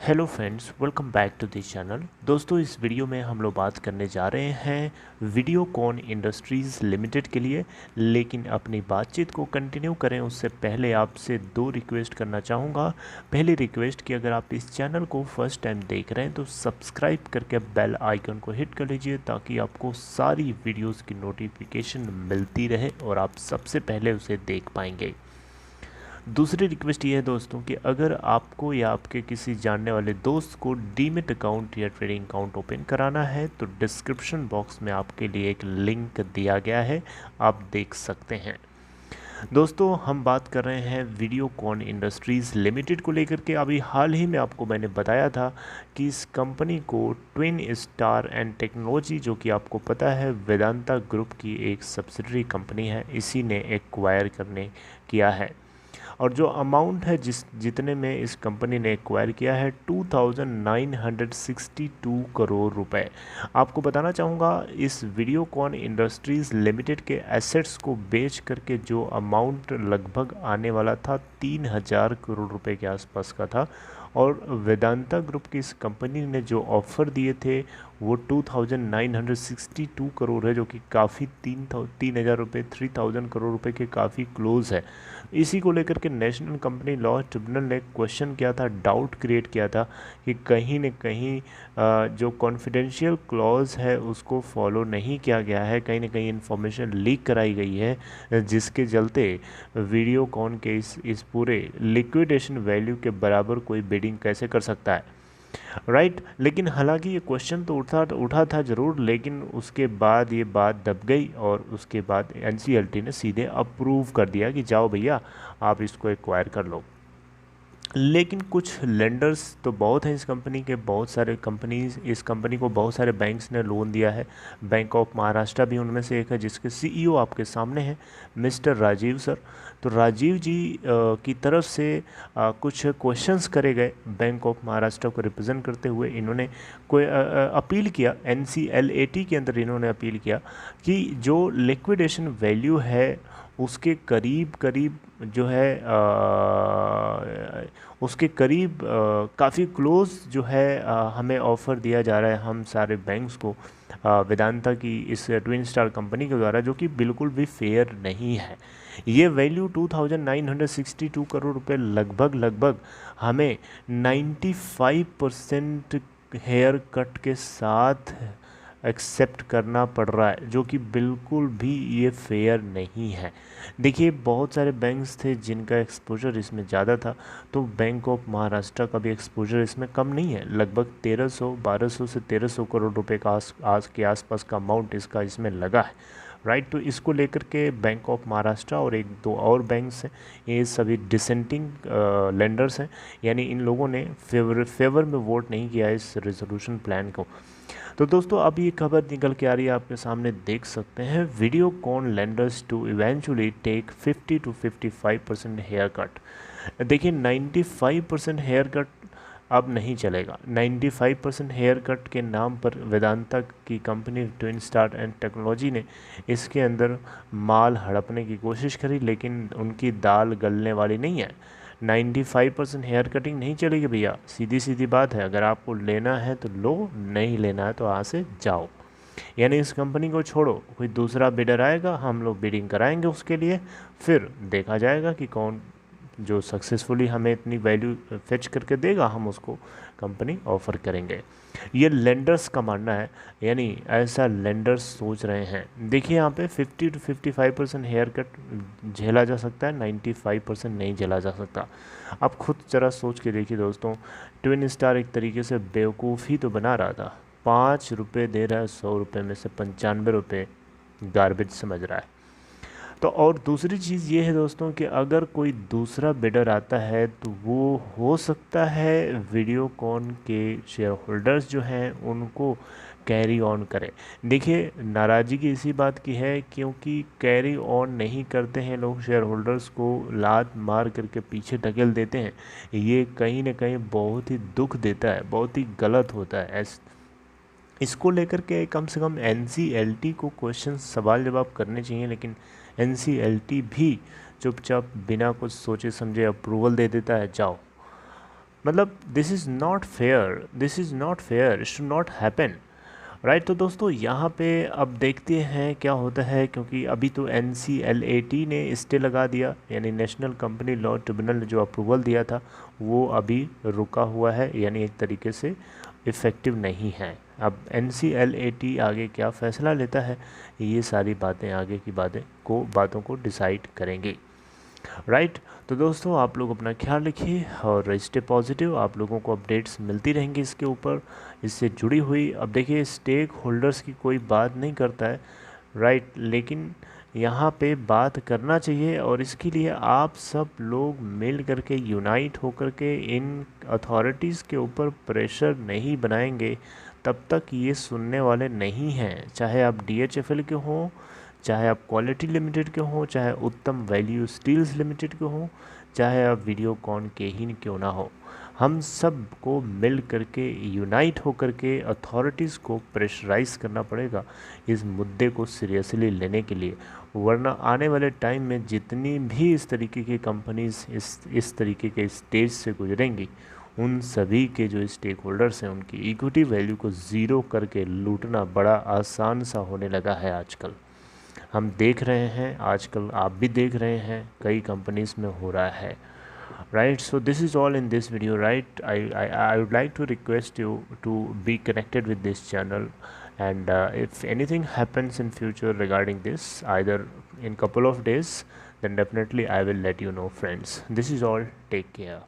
Hello friends, welcome back to this channel. दोस्तों, इस video में हम लोग बात करने जा रहे हैं वीडियोकॉन इंडस्ट्रीज़ लिमिटेड के लिए। लेकिन अपनी बातचीत को कंटिन्यू करें उससे पहले आपसे दो रिक्वेस्ट करना चाहूँगा। पहली रिक्वेस्ट कि अगर आप इस चैनल को फर्स्ट टाइम देख रहे हैं तो सब्सक्राइब करके बेल आइकन को हिट कर लीजिए ताकि आपको सारी वीडियोज़ की नोटिफिकेशन मिलती रहे और आप सबसे पहले उसे देख पाएंगे। दूसरी रिक्वेस्ट ये है दोस्तों कि अगर आपको या आपके किसी जानने वाले दोस्त को डीमेट अकाउंट या ट्रेडिंग अकाउंट ओपन कराना है तो डिस्क्रिप्शन बॉक्स में आपके लिए एक लिंक दिया गया है, आप देख सकते हैं। दोस्तों, हम बात कर रहे हैं वीडियोकॉन इंडस्ट्रीज़ लिमिटेड को लेकर के। अभी हाल ही में आपको मैंने बताया था कि इस कंपनी को ट्विन स्टार एंड टेक्नोलॉजी, जो कि आपको पता है वेदांता ग्रुप की एक सब्सिडरी कंपनी है, इसी ने एक्वायर करने किया है। और जो अमाउंट है जितने में इस कंपनी ने एक्वायर किया है 2962 करोड़ रुपए। आपको बताना चाहूँगा इस वीडियोकॉन इंडस्ट्रीज़ लिमिटेड के एसेट्स को बेच करके जो अमाउंट लगभग आने वाला था 3000 करोड़ रुपए के आसपास का था। और वेदांता ग्रुप की इस कंपनी ने जो ऑफ़र दिए थे वो 2962 करोड़ है, जो कि काफ़ी 3000 करोड़ रुपए के काफ़ी क्लोज है। इसी को लेकर के नेशनल कंपनी लॉ ट्रिब्यूनल ने क्वेश्चन किया था, डाउट क्रिएट किया था कि कहीं न कहीं जो कॉन्फिडेंशियल क्लॉज है उसको फॉलो नहीं किया गया है, कहीं ना कहीं इन्फॉर्मेशन लीक कराई गई है, जिसके चलते वीडियोकॉन के इस पूरे लिक्विडेशन वैल्यू के बराबर कोई बिडिंग कैसे कर सकता है, राइट। लेकिन हालांकि ये क्वेश्चन तो उठा था ज़रूर, लेकिन उसके बाद ये बात दब गई और उसके बाद एनसीएलटी ने सीधे अप्रूव कर दिया कि जाओ भैया आप इसको एक्वायर कर लो। लेकिन कुछ लेंडर्स तो बहुत हैं इस कंपनी के, बहुत सारे कंपनीज, इस कंपनी को बहुत सारे बैंक्स ने लोन दिया है। बैंक ऑफ महाराष्ट्र भी उनमें से एक है, जिसके सीईओ आपके सामने हैं मिस्टर राजीव सर। तो राजीव जी की तरफ से कुछ क्वेश्चंस करे गए बैंक ऑफ महाराष्ट्र को रिप्रेजेंट करते हुए। इन्होंने कोई अपील किया, एनसीएलएटी के अंदर इन्होंने अपील किया कि जो लिक्विडेशन वैल्यू है उसके करीब करीब जो है उसके करीब काफ़ी क्लोज जो है हमें ऑफ़र दिया जा रहा है हम सारे बैंक्स को वेदांता की इस ट्विन स्टार कंपनी के द्वारा, जो कि बिल्कुल भी फेयर नहीं है। ये वैल्यू 2962 करोड़ रुपए लगभग हमें 95% हेयर कट के साथ एक्सेप्ट करना पड़ रहा है, जो कि बिल्कुल भी ये फेयर नहीं है। देखिए, बहुत सारे बैंक्स थे जिनका एक्सपोजर इसमें ज़्यादा था, तो बैंक ऑफ महाराष्ट्र का भी एक्सपोजर इसमें कम नहीं है। लगभग 1200 से 1300 करोड़ रुपए का आज के आसपास का अमाउंट इसका इसमें लगा है, राइट। तो इसको लेकर के बैंक ऑफ महाराष्ट्र और एक दो और बैंक्स हैं, ये सभी डिसेंटिंग लेंडर्स हैं, यानी इन लोगों ने फेवर में वोट नहीं किया इस रेजोल्यूशन प्लान को। तो दोस्तों, अब ये खबर निकल के आ रही है, आपके सामने देख सकते हैं। Videocon lenders to eventually take 50 to 55% haircut. देखिए, 95% हेयर कट अब नहीं चलेगा। 95% हेयर कट के नाम पर वेदांता की company twin star and technology ने इसके अंदर माल हड़पने की कोशिश करी, लेकिन उनकी दाल गलने वाली नहीं है। 95% हेयर कटिंग नहीं चलेगी भैया, सीधी सीधी बात है। अगर आपको लेना है तो लो, नहीं लेना है तो यहाँ से जाओ, यानी इस कंपनी को छोड़ो। कोई दूसरा बिडर आएगा, हम लोग बिडिंग कराएंगे उसके लिए, फिर देखा जाएगा कि कौन जो सक्सेसफुली हमें इतनी वैल्यू फेच करके देगा, हम उसको कंपनी ऑफ़र करेंगे। ये लेंडर्स का मानना है, यानी ऐसा लेंडर्स सोच रहे हैं। देखिए, यहाँ पे 50 to 55% हेयर कट झेला जा सकता है, 95% नहीं झेला जा सकता। आप खुद जरा सोच के देखिए दोस्तों, ट्विन स्टार एक तरीके से बेवकूफ़ी तो बना रहा था। 5 रुपये दे रहा है, 100 रुपये में से 95 रुपये गार्बेज समझ रहा है। तो और दूसरी चीज़ ये है दोस्तों कि अगर कोई दूसरा बिडर आता है तो वो हो सकता है वीडियोकॉन के शेयर होल्डर्स जो हैं उनको कैरी ऑन करे। देखिए, नाराज़गी की इसी बात की है क्योंकि कैरी ऑन नहीं करते हैं लोग, शेयर होल्डर्स को लात मार करके पीछे धकेल देते हैं। ये कहीं ना कहीं बहुत ही दुख देता है, बहुत ही गलत होता है। इसको लेकर के कम से कम एनसीएलटी को क्वेश्चन सवाल जवाब करने चाहिए, लेकिन एनसीएलटी भी चुपचाप बिना कुछ सोचे समझे अप्रूवल दे देता है, जाओ। मतलब this is not fair, this is not fair, it should not happen, right. तो दोस्तों यहाँ पे अब देखते हैं क्या होता है, क्योंकि अभी तो NCLAT ने स्टे लगा दिया, यानी नेशनल कंपनी लॉ ट्रिब्यूनल ने जो अप्रूवल दिया था वो अभी रुका हुआ है, यानी एक तरीके से इफ़ेक्टिव नहीं है। अब NCLAT आगे क्या फ़ैसला लेता है, ये सारी बातें आगे की बातों को डिसाइड करेंगे, राइट। तो दोस्तों आप लोग अपना ख्याल रखिए और स्टे पॉजिटिव, आप लोगों को अपडेट्स मिलती रहेंगी इसके ऊपर, इससे जुड़ी हुई। अब देखिए स्टेक होल्डर्स की कोई बात नहीं करता है, राइट, लेकिन यहाँ पे बात करना चाहिए, और इसके लिए आप सब लोग मिल करके यूनाइट होकर के इन अथॉरिटीज़ के ऊपर प्रेशर नहीं बनाएंगे तब तक ये सुनने वाले नहीं हैं। चाहे आप DHFL के हों, चाहे आप क्वालिटी लिमिटेड के हों, चाहे उत्तम वैल्यू स्टील्स लिमिटेड के हों, चाहे आप वीडियोकॉन के ही क्यों ना हो, हम सब को मिल करके यूनाइट होकर के अथॉरिटीज़ को प्रेशराइज करना पड़ेगा इस मुद्दे को सीरियसली लेने के लिए। वरना आने वाले टाइम में जितनी भी इस तरीके की कंपनीज इस तरीके के स्टेज से गुजरेंगी, उन सभी के जो स्टेक होल्डर्स हैं उनकी इक्विटी वैल्यू को ज़ीरो करके लूटना बड़ा आसान सा होने लगा है आजकल। हम देख रहे हैं आजकल, आप भी देख रहे हैं, कई कंपनीज में हो रहा है, right? So this is all in this video, right? I would like to request you to be connected with this channel, and if anything happens in future regarding this, either in couple of days, then definitely I will let you know, friends. This is all, take care.